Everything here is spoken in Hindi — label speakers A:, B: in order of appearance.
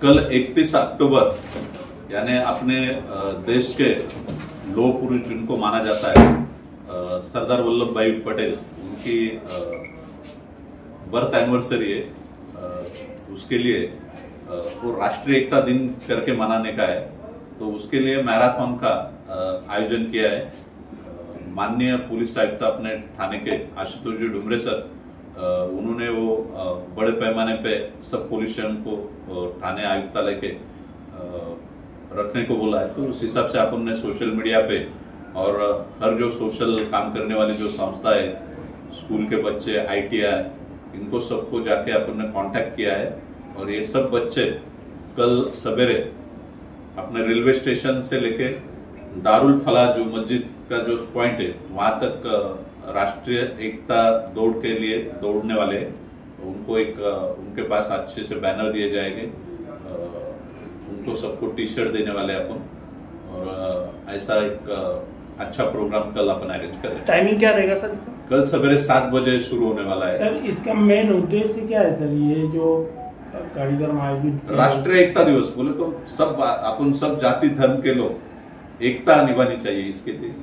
A: कल 31 अक्टूबर यानी अपने देश के लौह पुरुष जिनको माना जाता है सरदार वल्लभ भाई पटेल, उनकी बर्थ एनिवर्सरी है। उसके लिए वो राष्ट्रीय एकता दिन करके मनाने का है, तो उसके लिए मैराथन का आयोजन किया है। माननीय पुलिस आयुक्त अपने थाने के आशुतोष जी डुमरे सर, उन्होंने वो बड़े पैमाने पे सब पुलिसियन को थाने आयुक्तालय के रखने को बोला है। तो उस हिसाब से अपन ने सोशल मीडिया पे और हर जो सोशल काम करने वाली जो संस्था है, स्कूल के बच्चे, ITI, इनको सबको जाके अपन ने कांटेक्ट किया है। और ये सब बच्चे कल सवेरे अपने रेलवे स्टेशन से लेके दारुल फलाह जो मस्जिद का जो पॉइंट है वहां तक राष्ट्रीय एकता दौड़ के लिए दौड़ने वाले उनको उनके पास अच्छे से बैनर दिए जाएंगे, उनको सबको टी-शर्ट देने वाले अपन, और ऐसा एक अच्छा प्रोग्राम कल अपन अरेंज करें।
B: टाइमिंग क्या रहेगा सर?
A: कल सवेरे 7 बजे शुरू होने वाला है।
C: सर इसका मेन उद्देश्य क्या है सर? ये जो कार्यक्रम आयोजित
A: राष्ट्रीय एकता दिवस बोले तो सब अपन सब जाति धर्म के लोग एकता निभानी चाहिए इसके लिए।